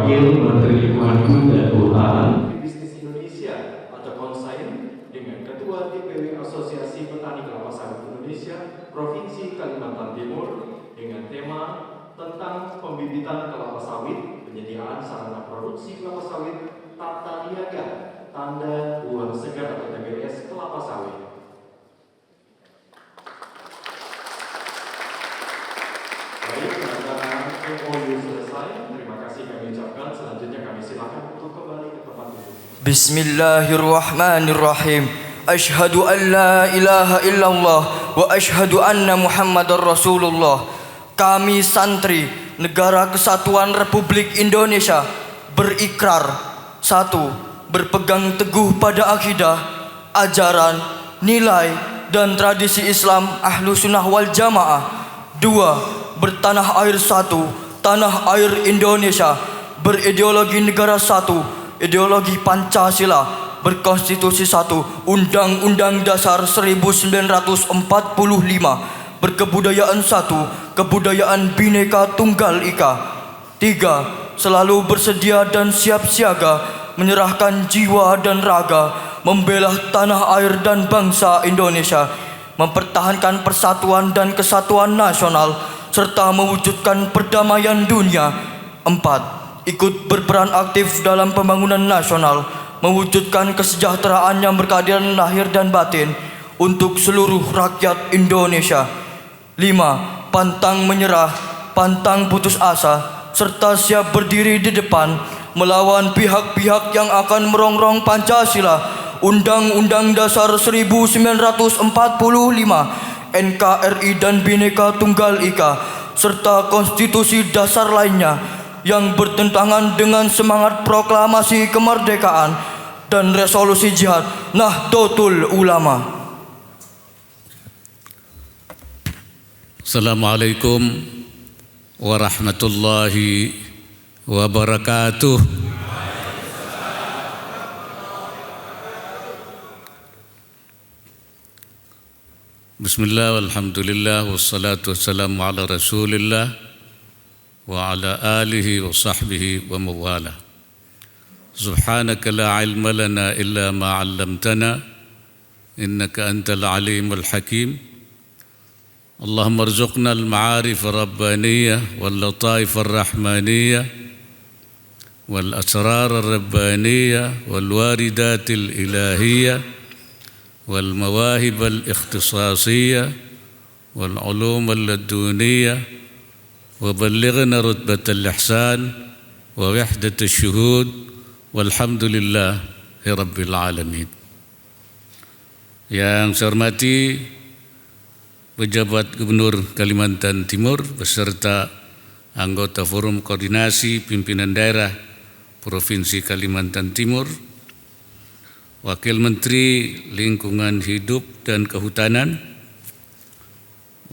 Wakil Menteri Lingkungan Hidup dan Kehutanan Bisnis Indonesia atau Konsain dengan Ketua DPW Asosiasi Petani Kelapa Sawit Indonesia Provinsi Kalimantan Timur dengan tema tentang pembibitan kelapa sawit, penyediaan sarana produksi kelapa sawit, tata niaga, tanda buah segar atau TBS kelapa sawit. Baik, penandatanganan MOU selesai. Terima kasih kami ucapkan. Selanjutnya kami silakan untuk kembali ke tempat duduk. Bismillahirrahmanirrahim. Asyhadu an la ilaha illallah wa asyhadu anna Muhammadar Rasulullah. Kami santri Negara Kesatuan Republik Indonesia berikrar: 1. Berpegang teguh pada akidah, ajaran, nilai, dan tradisi Islam Ahlussunnah wal Jamaah. 2. Bertanah air satu, tanah air Indonesia, berideologi negara satu, ideologi Pancasila, berkonstitusi satu, Undang-Undang Dasar 1945, berkebudayaan satu, kebudayaan Bhinneka Tunggal Ika. 3. Selalu bersedia dan siap siaga menyerahkan jiwa dan raga membela tanah air dan bangsa Indonesia, mempertahankan persatuan dan kesatuan nasional serta mewujudkan perdamaian dunia. 4. Ikut berperan aktif dalam pembangunan nasional, mewujudkan kesejahteraan yang berkeadilan lahir dan batin untuk seluruh rakyat Indonesia. 5. Pantang menyerah, pantang putus asa, serta siap berdiri di depan melawan pihak-pihak yang akan merongrong Pancasila, Undang-Undang Dasar 1945, NKRI dan Bhinneka Tunggal Ika, serta konstitusi dasar lainnya yang bertentangan dengan semangat proklamasi kemerdekaan dan resolusi jihad Nahdlatul Ulama. Assalamualaikum warahmatullahi wabarakatuh. Bismillah, walhamdulillah, wassalatu wassalamu ala rasulillah wa ala alihi wa sahbihi wa mawala. Subhanaka la ilma lana illa ma 'allamtana innaka antal alimul hakim. Allahumma arzuqna al-ma'arif ar-rabbaniyah wal lataif ar-rahmaniyah wal asrar ar-rabbaniyah wal waridatil ilahiyah wal mawahib al-ikhtisasiyah wal ulum al-laduniyah wa ballighna rutbat al-ihsan wa wahdat al-shuhud walhamdulillahi rabbil alamin. Yang saya hormati Pejabat Gubernur Kalimantan Timur beserta anggota Forum Koordinasi Pimpinan Daerah Provinsi Kalimantan Timur, Wakil Menteri Lingkungan Hidup dan Kehutanan,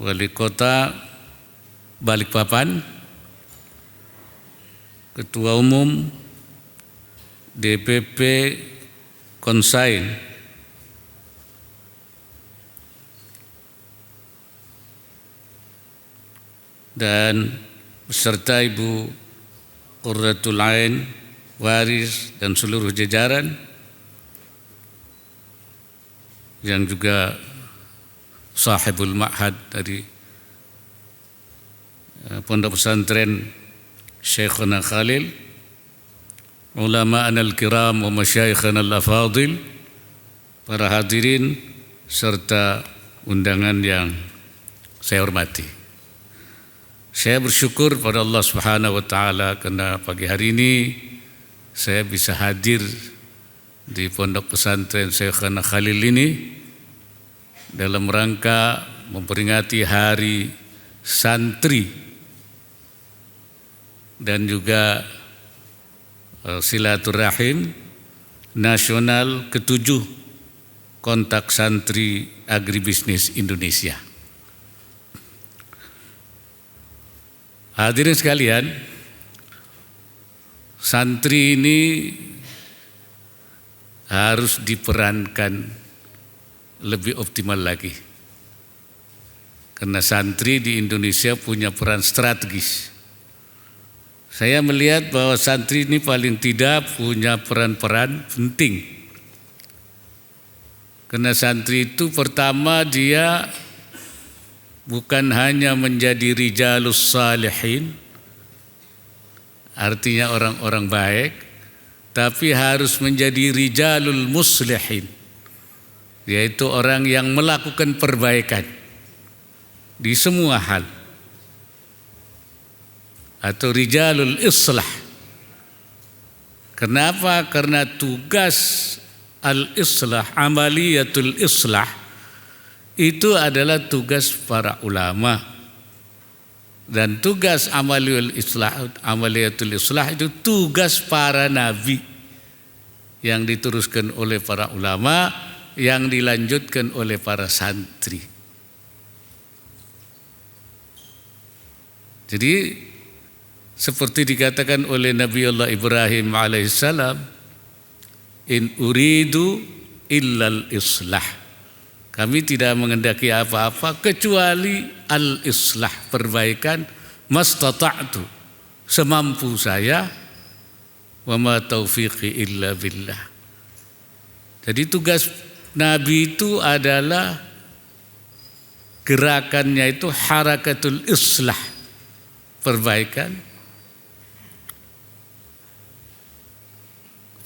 Wali Kota Balikpapan, Ketua Umum DPP Konsain, dan beserta Ibu Qurratul Ain, Waris, dan seluruh jajaran yang juga sahibul ma'had dari Pondok Pesantren Syekhuna Khalil, ulama'ana al-kiram wa masyaikhana al-afadil, para hadirin serta undangan yang saya hormati. Saya bersyukur pada Allah Subhanahu wa taala karena pagi hari ini saya bisa hadir di Pondok Pesantren Syekhuna Khalil ini dalam rangka memperingati Hari Santri dan juga silaturahim nasional ke-7 Kontak Santri Agribisnis Indonesia. Hadirin sekalian, santri ini harus diperankan lebih optimal lagi. Karena santri di Indonesia punya peran strategis. Saya melihat bahwa santri ini paling tidak punya peran-peran penting. Karena santri itu pertama dia bukan hanya menjadi rijalus salihin, artinya orang-orang baik, tapi harus menjadi rijalul muslihin, yaitu orang yang melakukan perbaikan di semua hal, atau rijalul islah. Kenapa? Karena tugas al-islah, amaliyatul islah itu adalah tugas para ulama, dan tugas amaliyatul islah itu tugas para nabi yang diteruskan oleh para ulama, yang dilanjutkan oleh para santri. Jadi seperti dikatakan oleh Nabi Allah Ibrahim alaihissalam, in uridu illal islah, kami tidak mengendaki apa-apa kecuali al-islah, perbaikan, mastata'tu, semampu saya, wa ma taufiqi illa billah. Jadi tugas Nabi itu adalah gerakannya itu harakatul islah, perbaikan.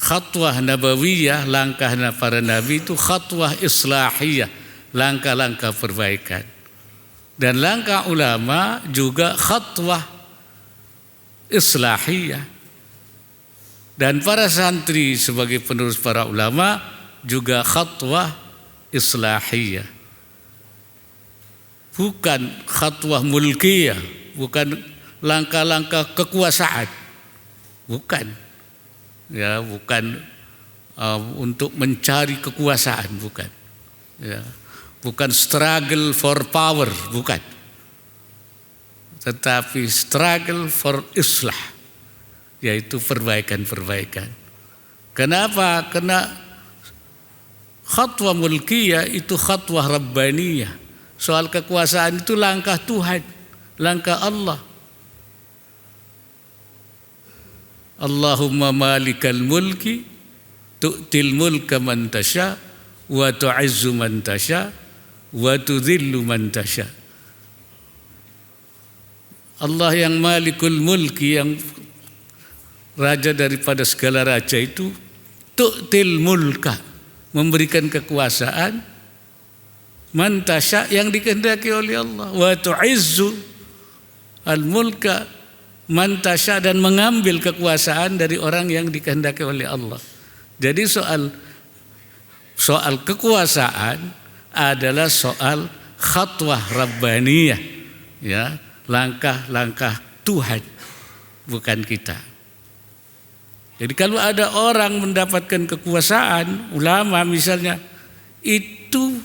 Khatwah nabawiyah, langkah para nabi itu khatwah islahiyah, langkah-langkah perbaikan. Dan langkah ulama juga khatwah islahiyah. Dan para santri sebagai penerus para ulama juga khatwah islahiyah. Bukan khatwah mulkiyah, bukan langkah-langkah kekuasaan. Bukan. Ya, bukan untuk mencari kekuasaan, bukan. Ya, bukan struggle for power, bukan. Tetapi struggle for islah, yaitu perbaikan-perbaikan. Kenapa? Karena khatwah mulkiyah itu khatwah rabbaniyah. Soal kekuasaan itu langkah Tuhan, langkah Allah. Allahumma malikal mulki tu'til mulka man tasha wa tu'izzu man tasha wa tudhillu man tasha. Allah yang malikul mulki, yang raja daripada segala raja itu, tu'til mulka, memberikan kekuasaan, man tasha, yang dikehendaki oleh Allah, wa tu'izzu al mulka man tasha, dan mengambil kekuasaan dari orang yang dikehendaki oleh Allah. Jadi soal kekuasaan adalah soal khatwah rabbaniyah, ya, langkah-langkah Tuhan, bukan kita. Jadi kalau ada orang mendapatkan kekuasaan, ulama misalnya, itu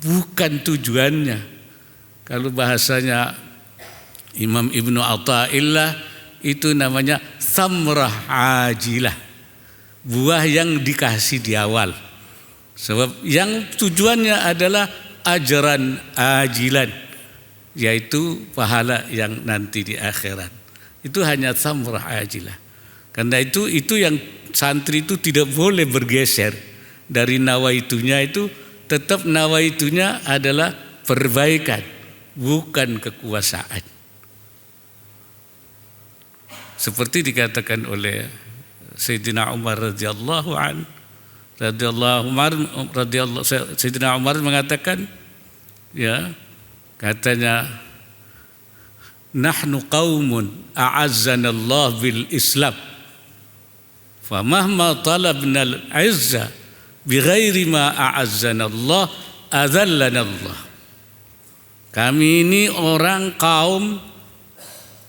bukan tujuannya. Kalau bahasanya Imam Ibnu Athaillah, itu namanya samrah ajilah, buah yang dikasih di awal. Sebab yang tujuannya adalah ajaran ajilan, yaitu pahala yang nanti di akhirat. Itu hanya samrah ajilah. Karena itu yang santri itu tidak boleh bergeser dari nawaitunya, itu tetap nawaitunya adalah perbaikan, bukan kekuasaan. Seperti dikatakan oleh Sayyidina Umar radhiyallahu an, Sayyidina Umar mengatakan, ya, katanya, nahnu qaumun a'azzana Allah bil Islam, fa mahma talabna al-'izza bighairi ma a'azzana Allah adzallana Allah. Kami ini orang kaum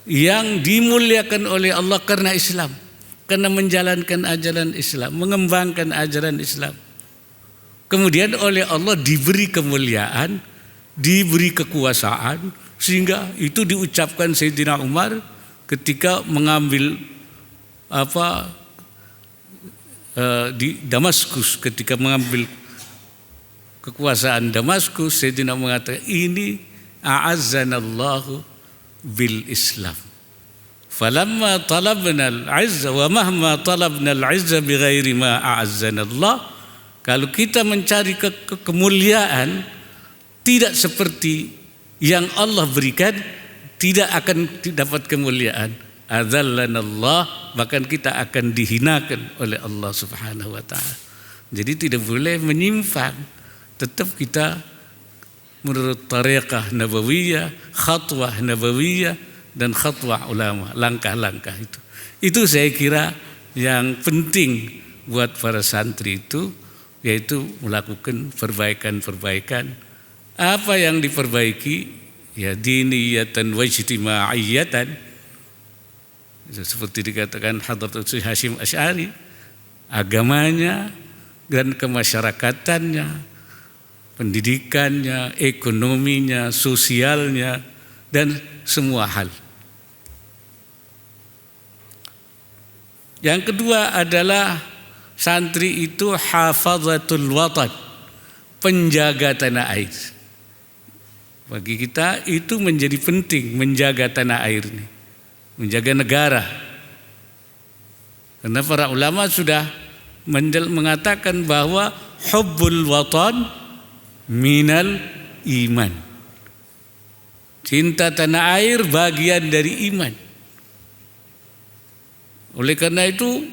yang dimuliakan oleh Allah karena Islam, karena menjalankan ajaran Islam, mengembangkan ajaran Islam. Kemudian oleh Allah diberi kemuliaan, diberi kekuasaan, sehingga itu diucapkan Sayyidina Umar ketika mengambil di Damaskus, ketika mengambil kekuasaan Damaskus, Sayyidina mengatakan, ini a'azzanallahu bil Islam, Falamma talabna al-'izza wa mahma talabna al-'izza bighairi ma a'azzana Allah. Kalau kita mencari kemuliaan tidak seperti yang Allah berikan, tidak akan dapat kemuliaan. Adzallana Allah, bahkan kita akan dihinakan oleh Allah Subhanahu wa taala. Jadi tidak boleh menyimpang. Tetap kita menurut tariqah nabawiyah, khatwah nabawiyah, dan khatwah ulama, langkah-langkah itu. Itu saya kira yang penting buat para santri itu, yaitu melakukan perbaikan-perbaikan. Apa yang diperbaiki? Ya diniyatan wa ijtima'iyatan. Seperti dikatakan Hadratus Syekh Hasyim Asy'ari, agamanya dan kemasyarakatannya, pendidikannya, ekonominya, sosialnya, dan semua hal. Yang kedua adalah santri itu hafazatul watan, penjaga tanah air. Bagi kita itu menjadi penting menjaga tanah air ini, menjaga negara. Karena para ulama sudah mengatakan bahwa hubbul watan minal iman. Cinta tanah air bagian dari iman. Oleh karena itu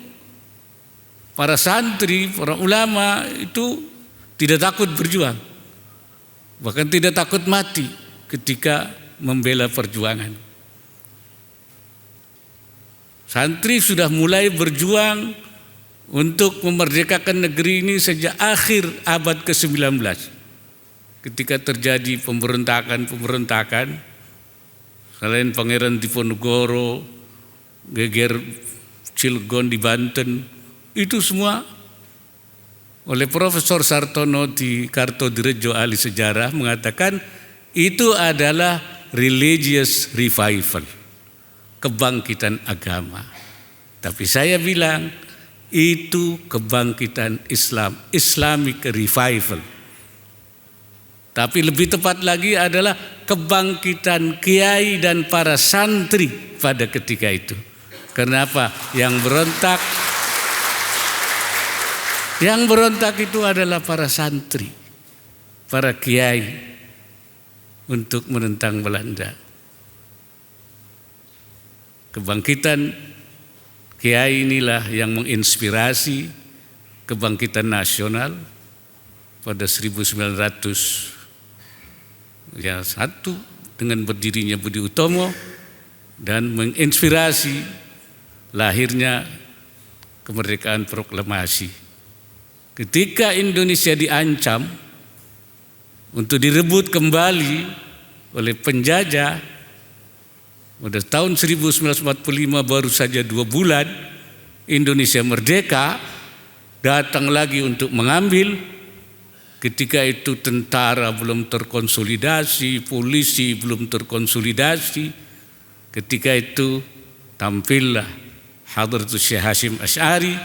para santri, para ulama itu tidak takut berjuang, bahkan tidak takut mati ketika membela perjuangan. Santri sudah mulai berjuang untuk memerdekakan negeri ini sejak akhir abad ke-19. Ketika terjadi pemberontakan, selain Pangeran Diponegoro, geger Cilegon di Banten, itu semua oleh Profesor Sartono di Kartodirejo ahli sejarah mengatakan itu adalah religious revival, kebangkitan agama. Tapi saya bilang itu kebangkitan Islam, Islamic revival. Tapi lebih tepat lagi adalah kebangkitan kiai dan para santri pada ketika itu. Kenapa? Yang berontak itu adalah para santri, para kiai untuk menentang Belanda. Kebangkitan kiai inilah yang menginspirasi kebangkitan nasional pada 1901 dengan berdirinya Budi Utomo dan menginspirasi lahirnya kemerdekaan proklamasi. Ketika Indonesia diancam untuk direbut kembali oleh penjajah pada tahun 1945, baru saja 2 bulan Indonesia merdeka, datang lagi untuk mengambil. Ketika itu tentara belum terkonsolidasi, polisi belum terkonsolidasi. Ketika itu tampillah Hadratus Syekh Hasyim Asy'ari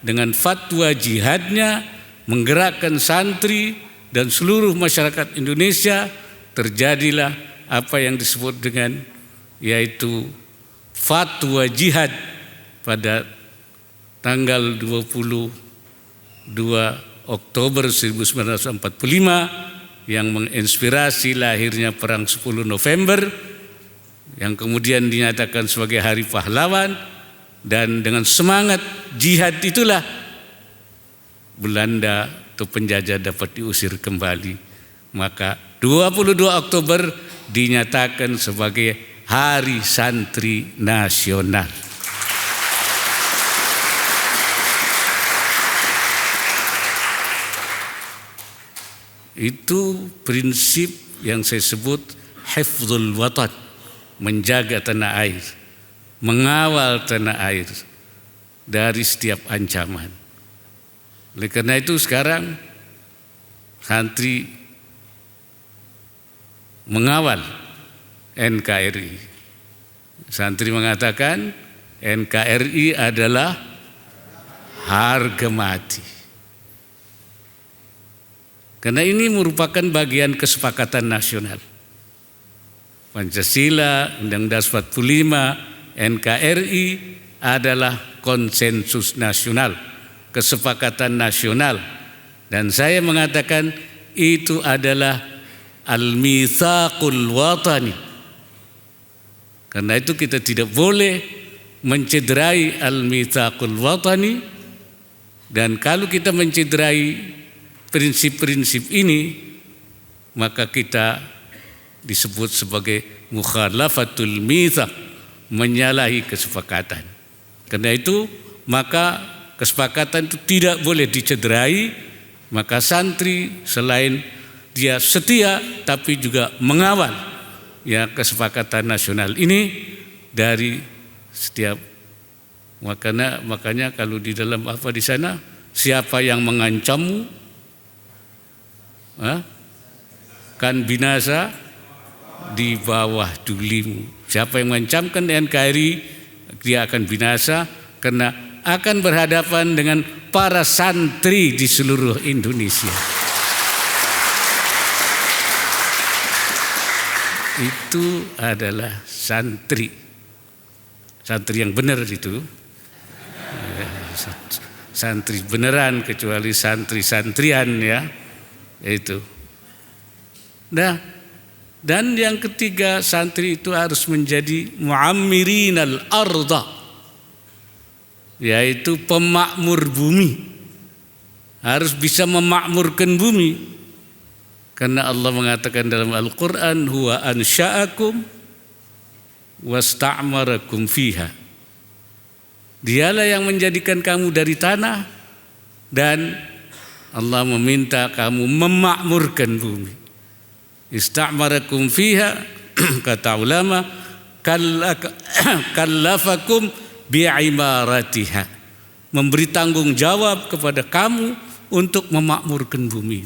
dengan fatwa jihadnya, menggerakkan santri dan seluruh masyarakat Indonesia. Terjadilah apa yang disebut dengan yaitu fatwa jihad pada tanggal 22 Oktober 1945 yang menginspirasi lahirnya Perang 10 November yang kemudian dinyatakan sebagai Hari Pahlawan. Dan dengan semangat jihad itulah Belanda atau penjajah dapat diusir kembali. Maka 22 Oktober dinyatakan sebagai Hari Santri Nasional. Itu prinsip yang saya sebut hifdzul watan, menjaga tanah air, mengawal tanah air dari setiap ancaman. Oleh karena itu sekarang santri mengawal NKRI. Santri mengatakan NKRI adalah harga mati. Karena ini merupakan bagian kesepakatan nasional. Pancasila, Undang-Undang 45, NKRI adalah konsensus nasional, kesepakatan nasional. Dan saya mengatakan itu adalah al-mitsaqul watani. Karena itu kita tidak boleh mencederai al-mitsaqul watani. Dan kalau kita mencederai prinsip-prinsip ini, maka kita disebut sebagai mukhalafatul mitsaq, menyalahi kesepakatan. Karena itu maka kesepakatan itu tidak boleh dicederai. Maka santri selain dia setia tapi juga mengawal ya kesepakatan nasional ini dari setiap. Makanya kalau di dalam apa di sana, siapa yang mengancammu kan binasa di bawah dulimu. Siapa yang mengancamkan NKRI, dia akan binasa karena akan berhadapan dengan para santri di seluruh Indonesia. Itu adalah santri yang benar itu. Santri beneran, kecuali santri-santrian ya itu. Nah, dan yang ketiga, santri itu harus menjadi mu'ammirinal arda, yaitu pemakmur bumi. Harus bisa memakmurkan bumi. Karena Allah mengatakan dalam Al-Quran, huwa ansha'akum wasta'marakum fiha. Dialah yang menjadikan kamu dari tanah, dan Allah meminta kamu memakmurkan bumi. Ista'marakum fiha, kata ulama, kallafakum bi'imaratiha, memberi tanggung jawab kepada kamu untuk memakmurkan bumi.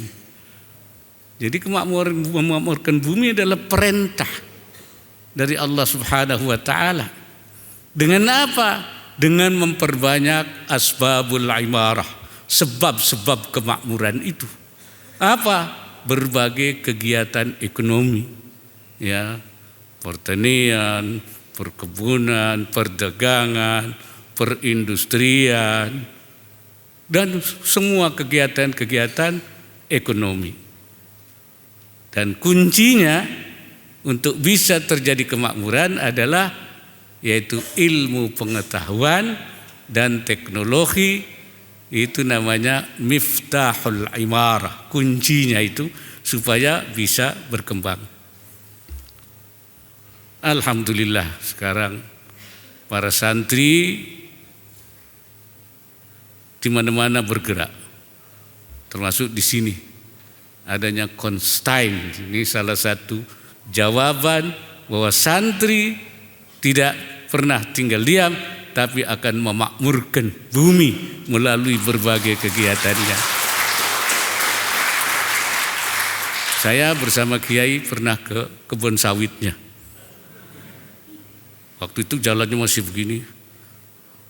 Jadi memakmurkan bumi adalah perintah dari Allah Subhanahu wa taala. Dengan apa? Dengan memperbanyak asbabul imarah, sebab-sebab kemakmuran itu. Apa? Berbagai kegiatan ekonomi, ya, pertanian, perkebunan, perdagangan, perindustrian, dan semua kegiatan-kegiatan ekonomi. Dan kuncinya untuk bisa terjadi kemakmuran adalah yaitu ilmu pengetahuan dan teknologi. Itu namanya miftahul imarah, kuncinya itu supaya bisa berkembang. Alhamdulillah sekarang para santri di mana-mana bergerak, termasuk di sini adanya Konstein. Ini salah satu jawaban bahwa santri tidak pernah tinggal diam, tapi akan memakmurkan bumi melalui berbagai kegiatannya. Saya bersama Kiai pernah ke kebun sawitnya. Waktu itu jalannya masih begini,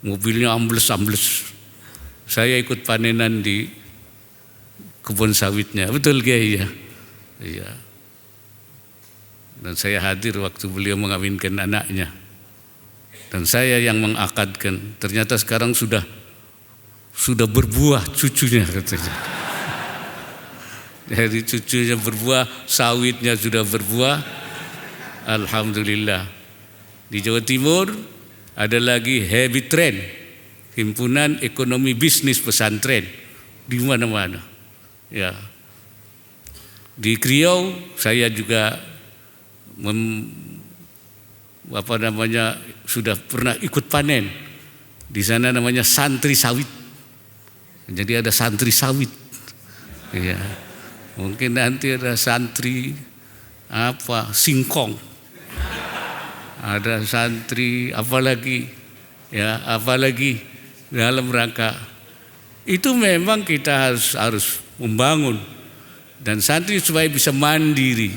mobilnya ambles-ambles. Saya ikut panenan di kebun sawitnya, betul Kiai ya? Iya. Dan saya hadir waktu beliau mengawinkan anaknya. Dan saya yang mengakadkan. Ternyata sekarang sudah berbuah cucunya katanya. Jadi cucunya berbuah, sawitnya sudah berbuah. Alhamdulillah. Di Jawa Timur ada lagi Habit Trend, himpunan ekonomi bisnis pesantren di mana-mana. Ya. Di Kriau saya juga sudah pernah ikut panen. Di sana namanya santri sawit. Jadi ada santri sawit. Ya. Mungkin nanti ada santri singkong. Ada santri apalagi dalam rangka itu memang kita harus membangun dan santri supaya bisa mandiri,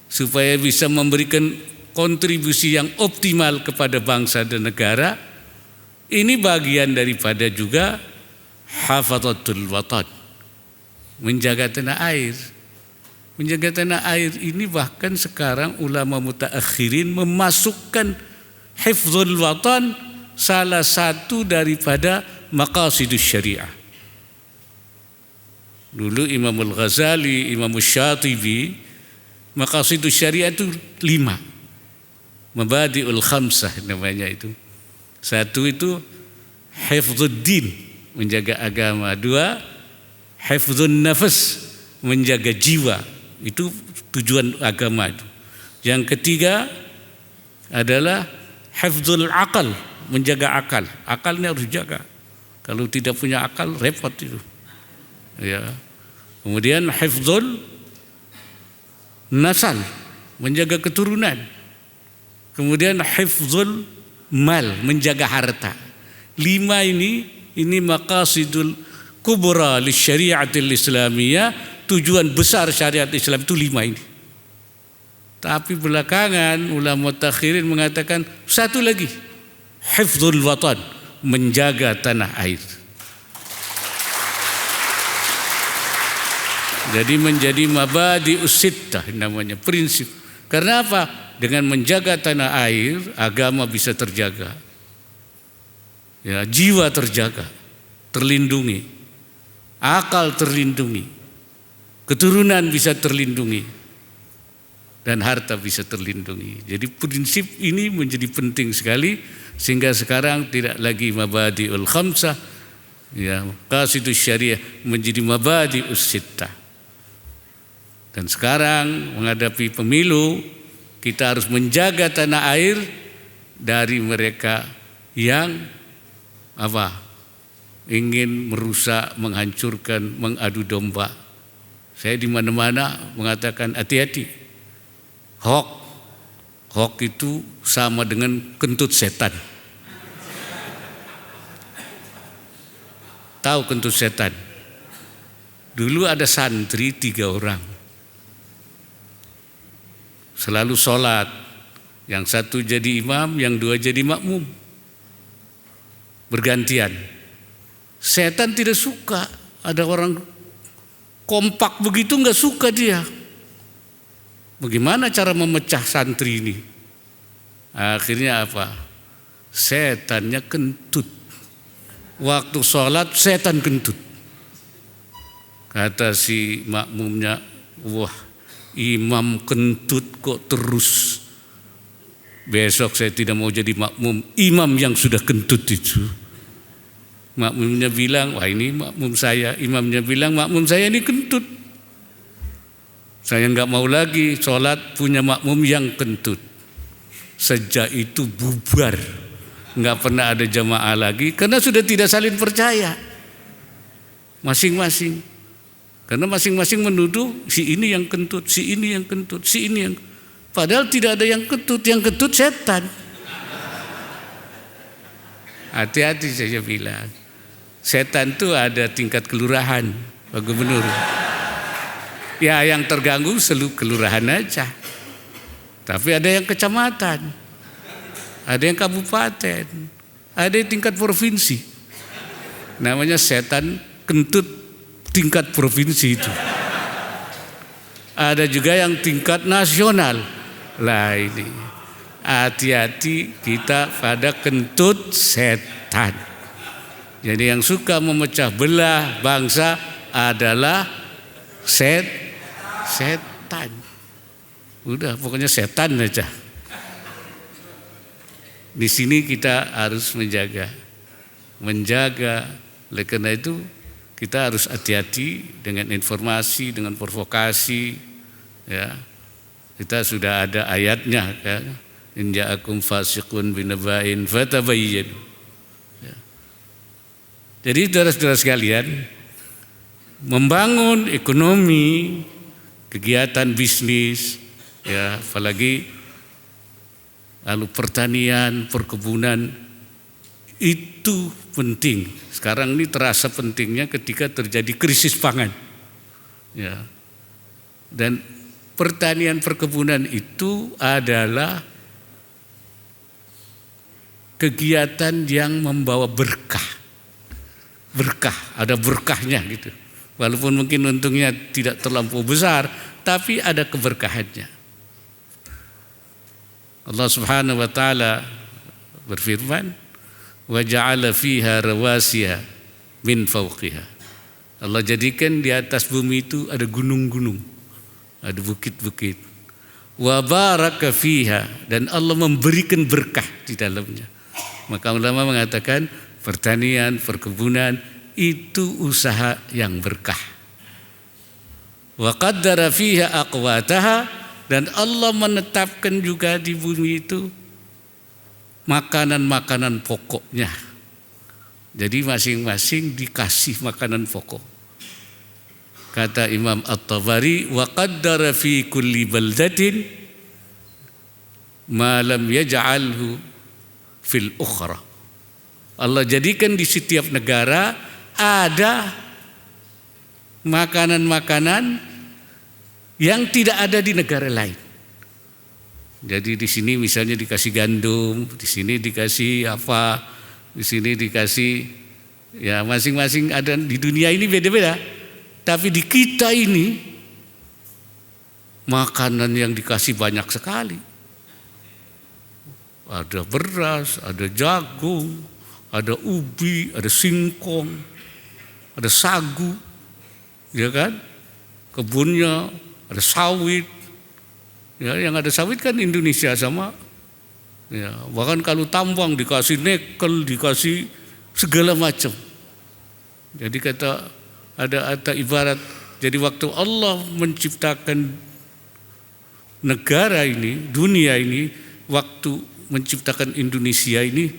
supaya bisa memberikan kontribusi yang optimal kepada bangsa dan negara. Ini bagian daripada juga hafazatul watan, menjaga tanah air. Menjaga tanah air ini bahkan sekarang ulama mutaakhirin memasukkan hifdzul watan salah satu daripada maqasidus syariah. Dulu Imam Al-Ghazali, Imam Syatibi, maqasidus syariah itu 5. Mabadi'ul khamsah namanya itu. 1 itu hifdzuddin, menjaga agama. 2, hifdzun nafas, menjaga jiwa. Itu tujuan agama itu. Yang ketiga adalah hifdzul akal, menjaga akal. Akalnya harus dijaga. Kalau tidak punya akal repot itu. Ya. Kemudian hifdzul nasal, menjaga keturunan. Kemudian hifdzul mal, menjaga harta. 5 ini maqasidul kubra li syariatil islamiyah, tujuan besar syariat Islam itu 5 ini. Tapi belakangan ulama mutakhirin mengatakan 1 lagi, hifdzul watan, menjaga tanah air. Jadi menjadi mabadi'us sittah namanya, prinsip. Karena apa? Dengan menjaga tanah air, agama bisa terjaga. Ya, jiwa terjaga, terlindungi. Akal terlindungi. Keturunan bisa terlindungi. Dan harta bisa terlindungi. Jadi prinsip ini menjadi penting sekali, sehingga sekarang tidak lagi mabadi'ul khamsah, ya, maqasidus syariah menjadi mabadi'us sittah. Dan sekarang menghadapi pemilu, kita harus menjaga tanah air dari mereka yang ingin merusak, menghancurkan, mengadu domba. Saya di mana-mana mengatakan hati-hati. Hoax itu sama dengan kentut setan. Tahu kentut setan? Dulu ada santri 3 orang. Selalu sholat, yang 1 jadi imam, yang 2 jadi makmum, bergantian. Setan tidak suka ada orang kompak begitu, nggak suka dia. Bagaimana cara memecah santri ini? Akhirnya apa? Setannya kentut. Waktu sholat setan kentut. Kata si makmumnya, wah, imam kentut kok terus. Besok saya tidak mau jadi makmum, imam yang sudah kentut itu. Makmumnya bilang, wah ini makmum saya. Imamnya bilang, makmum saya ini kentut. Saya enggak mau lagi sholat punya makmum yang kentut. Sejak itu bubar, enggak pernah ada jamaah lagi, karena sudah tidak saling percaya masing-masing. Karena masing-masing menuduh si ini yang kentut, si ini yang kentut, si ini yang. Padahal tidak ada yang kentut setan. Hati-hati saya bilang. Setan itu ada tingkat kelurahan, Pak Gubernur. Ya yang terganggu seluruh kelurahan aja. Tapi ada yang kecamatan, ada yang kabupaten, ada yang tingkat provinsi. Namanya setan kentut tingkat provinsi itu. Ada juga yang tingkat nasional. Lah ini, hati-hati kita pada kentut setan. Jadi yang suka memecah belah bangsa adalah setan. Udah pokoknya setan aja. Di sini kita harus menjaga. Oleh karena itu kita harus hati-hati dengan informasi, dengan provokasi. Ya, kita sudah ada ayatnya kan. In ja'akum fasiqun binaba'in fatabayyanu. Ya. Jadi saudara-saudara sekalian, membangun ekonomi, kegiatan bisnis, ya, apalagi lalu pertanian, perkebunan itu penting. Sekarang ini terasa pentingnya ketika terjadi krisis pangan. Ya. Dan pertanian perkebunan itu adalah kegiatan yang membawa berkah. Berkah, ada berkahnya gitu. Walaupun mungkin untungnya tidak terlampau besar, tapi ada keberkahannya. Allah Subhanahu wa taala berfirman, wa ja'ala fiha rawasiya min fawqiha. Allah jadikan di atas bumi itu ada gunung-gunung, ada bukit-bukit. Wa baraka fiha, dan Allah memberikan berkah di dalamnya. Maka ulama mengatakan pertanian, perkebunan itu usaha yang berkah. Wa qaddara fiha aqwataha, dan Allah menetapkan juga di bumi itu makanan-makanan pokoknya. Jadi masing-masing dikasih makanan pokok. Kata Imam At-Tabari, wa qaddara fi kulli baldatin ma lam yaj'alhu fil ukhra. Allah jadikan di setiap negara ada makanan-makanan yang tidak ada di negara lain. Jadi di sini misalnya dikasih gandum, di sini dikasih apa, di sini dikasih, ya masing-masing ada di dunia ini beda-beda. Tapi di kita ini makanan yang dikasih banyak sekali. Ada beras, ada jagung, ada ubi, ada singkong, ada sagu, ya kan? Kebunnya ada sawit. Ya, yang ada sawit kan Indonesia sama. Ya, bahkan kalau tambang dikasih nikel, dikasih segala macam. Jadi ada ibarat, jadi waktu Allah menciptakan negara ini, dunia ini, waktu menciptakan Indonesia ini,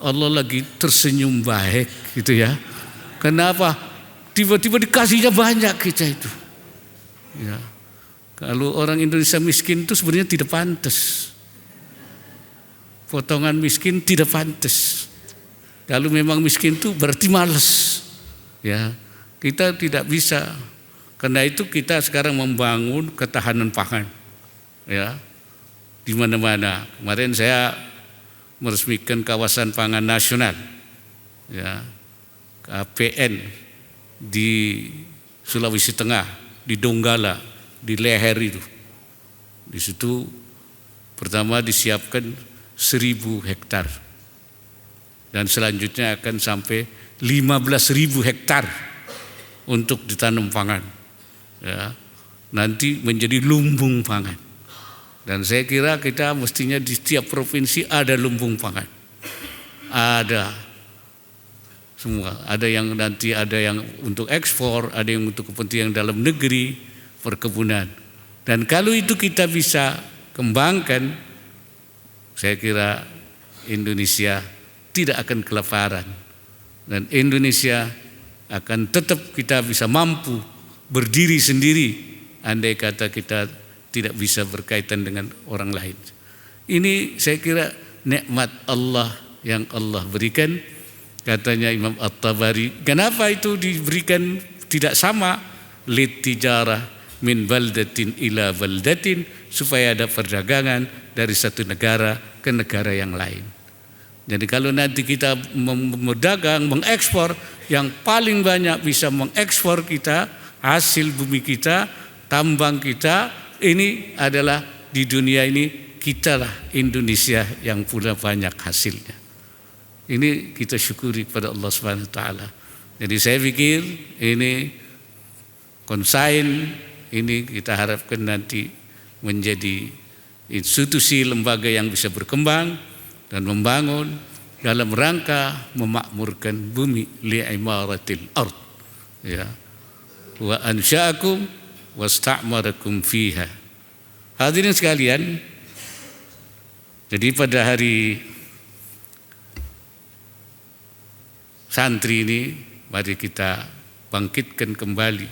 Allah lagi tersenyum baik gitu ya. Kenapa? Tiba-tiba dikasihnya banyak kita itu. Ya. Kalau orang Indonesia miskin itu sebenarnya tidak pantas. Potongan miskin tidak pantas. Kalau memang miskin itu berarti malas. Ya. Kita tidak bisa. Karena itu kita sekarang membangun ketahanan pangan. Ya. Di mana-mana. Kemarin saya meresmikan kawasan pangan nasional. Ya. KPN di Sulawesi Tengah, di Donggala, di Leher itu. Di situ pertama disiapkan 1.000 hektar. Dan selanjutnya akan sampai 15.000 hektar untuk ditanam pangan. Ya, nanti menjadi lumbung pangan. Dan saya kira kita mestinya di setiap provinsi ada lumbung pangan. Ada semua. Ada yang nanti ada yang untuk ekspor, ada yang untuk kepentingan dalam negeri, perkebunan. Dan kalau itu kita bisa kembangkan, saya kira Indonesia tidak akan kelaparan. Dan Indonesia akan tetap kita bisa mampu berdiri sendiri andai kata kita tidak bisa berkaitan dengan orang lain. Ini saya kira nikmat Allah yang Allah berikan. Katanya Imam At-Tabari, kenapa itu diberikan tidak sama? Litijarah min baldatin ila baldatin, supaya ada perdagangan dari satu negara ke negara yang lain. Jadi kalau nanti kita berdagang, mengekspor, yang paling banyak bisa mengekspor kita, hasil bumi kita, tambang kita, ini adalah di dunia ini kitalah Indonesia yang punya banyak hasilnya. Ini kita syukuri kepada Allah Subhanahu wa taala. Jadi saya pikir ini konsain ini kita harapkan nanti menjadi institusi lembaga yang bisa berkembang dan membangun dalam rangka memakmurkan bumi, li'imaratil ard, ya, wa ansha'akum wasta'marakum fiha. Hadirin sekalian, jadi pada hari santri ini mari kita bangkitkan kembali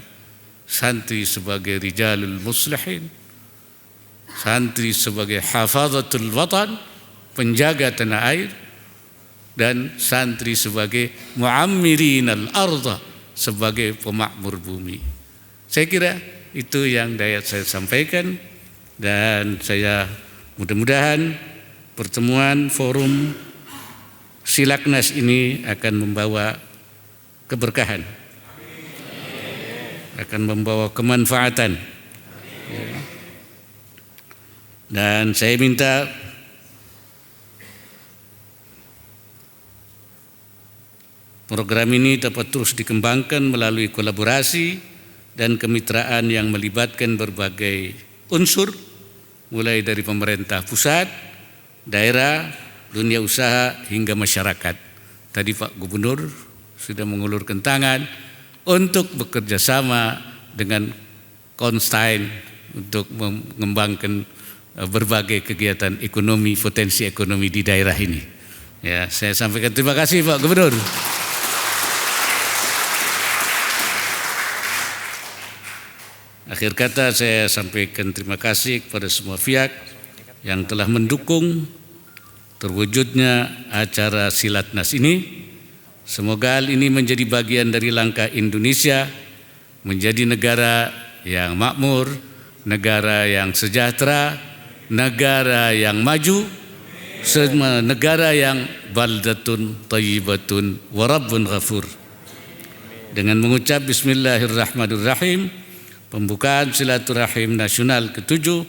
santri sebagai rijalul muslihin, santri sebagai hafazatul watan, penjaga tanah air, dan santri sebagai muammirinal arda, sebagai pemakmur bumi. Saya kira itu yang dapat saya sampaikan, dan saya mudah-mudahan pertemuan forum Silaknas ini akan membawa keberkahan, akan membawa kemanfaatan. Dan saya minta Program ini dapat terus dikembangkan melalui kolaborasi dan kemitraan yang melibatkan berbagai unsur, mulai dari pemerintah pusat, daerah, dunia usaha, hingga masyarakat. Tadi Pak Gubernur sudah mengulurkan tangan untuk bekerja sama dengan Konstein untuk mengembangkan berbagai kegiatan ekonomi, potensi ekonomi di daerah ini. Ya, saya sampaikan terima kasih Pak Gubernur. Akhir kata saya sampaikan terima kasih kepada semua pihak yang telah mendukung terwujudnya acara Silatnas ini. Semoga hal ini menjadi bagian dari langkah Indonesia menjadi negara yang makmur, negara yang sejahtera, negara yang maju, negara yang baldatun thayyibatun wa rabbun ghafur. Dengan mengucap Bismillahirrahmanirrahim, pembukaan silaturahim nasional ke-7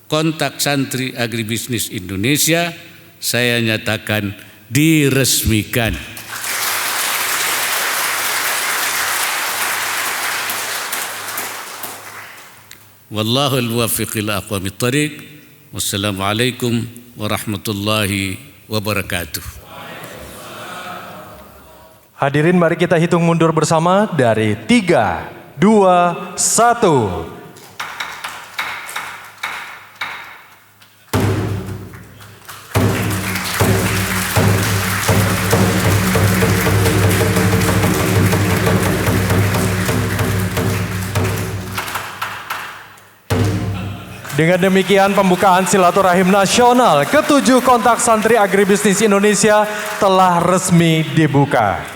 Kontak Santri Agribisnis Indonesia saya nyatakan diresmikan. Wallahul muwaffiq ila aqwamit thariq. Wassalamualaikum warahmatullahi wabarakatuh. Hadirin, mari kita hitung mundur bersama dari 3, 2, 1. Dengan demikian pembukaan silaturahim nasional ke-7 Kontak Santri Agribisnis Indonesia telah resmi dibuka.